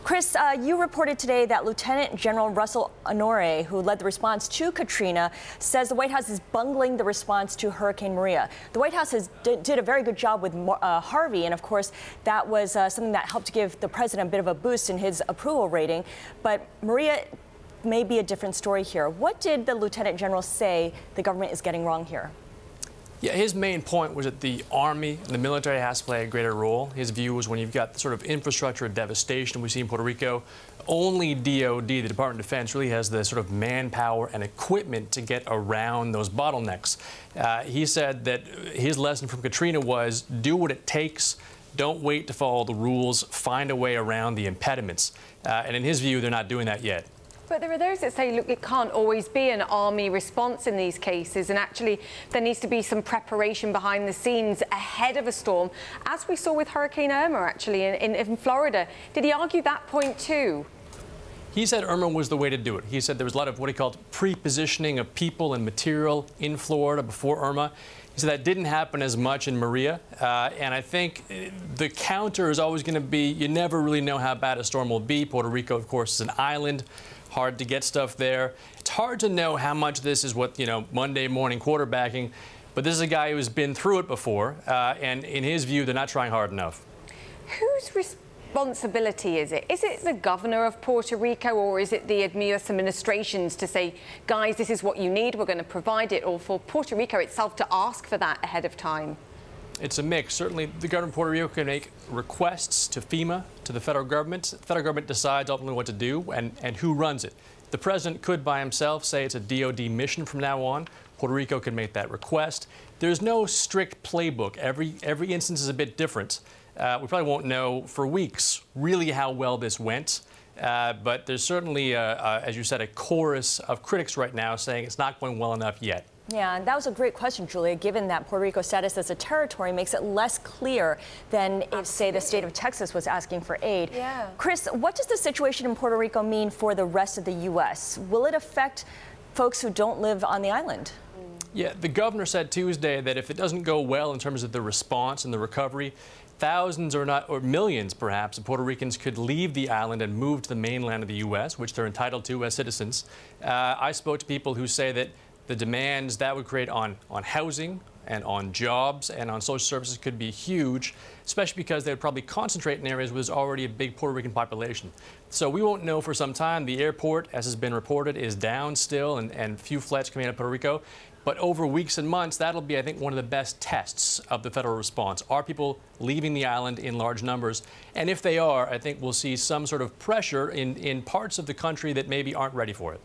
Chris, you reported today that Lieutenant General Russell Honore, who led the response to Katrina, says the White House is bungling the response to Hurricane Maria. The White House did a very good job with Harvey, and of course, that was something that helped give the president a bit of a boost in his approval rating. But Maria may be a different story here. What did the Lieutenant General say the government is getting wrong here? Yeah, his main point was that the Army and the military has to play a greater role. His view was when you've got the sort of infrastructure devastation we see in Puerto Rico, only DOD, the Department of Defense, really has the sort of manpower and equipment to get around those bottlenecks. He said that his lesson from Katrina was do what it takes. Don't wait to follow the rules. Find a way around the impediments. And in his view, they're not doing that yet. But there are those that say, look, it can't always be an army response in these cases, and actually there needs to be some preparation behind the scenes ahead of a storm, as we saw with Hurricane Irma, actually, in Florida. Did he argue that point too? He said Irma was the way to do it. He said there was a lot of what he called prepositioning of people and material in Florida before Irma. He said that didn't happen as much in Maria. And I think the counter is always going to be you never really know how bad a storm will be. Puerto Rico, of course, is an island. Hard to get stuff there. It's hard to know how much this is what, Monday morning quarterbacking. But this is a guy who's been through it before. And in his view, they're not trying hard enough. Whose responsibility is it? Is it the governor of Puerto Rico, or is it the U.S. administrations to say, guys, this is what you need, we're going to provide it, or for Puerto Rico itself to ask for that ahead of time? It's a mix. Certainly, the government of Puerto Rico can make requests to FEMA, to the federal government. The federal government decides ultimately what to do and who runs it. The president could, by himself, say it's a DOD mission from now on. Puerto Rico can make that request. There's no strict playbook. Every instance is a bit different. We probably won't know for weeks really how well this went. But there's certainly, as you said, a chorus of critics right now saying it's not going well enough yet. Yeah, and that was a great question, Julia, given that Puerto Rico's status as a territory makes it less clear than if, say, the state of Texas was asking for aid. Yeah. Chris, what does the situation in Puerto Rico mean for the rest of the U.S.? Will it affect folks who don't live on the island? Yeah, the governor said Tuesday that if it doesn't go well in terms of the response and the recovery, thousands or millions, perhaps, of Puerto Ricans could leave the island and move to the mainland of the U.S., which they're entitled to as citizens. I spoke to people who say that the demands that would create on housing and on jobs and on social services could be huge, especially because they would probably concentrate in areas where there's already a big Puerto Rican population. So we won't know for some time. The airport, as has been reported, is down still and few flights coming out of Puerto Rico. But over weeks and months, that'll be, I think, one of the best tests of the federal response. Are people leaving the island in large numbers? And if they are, I think we'll see some sort of pressure in parts of the country that maybe aren't ready for it.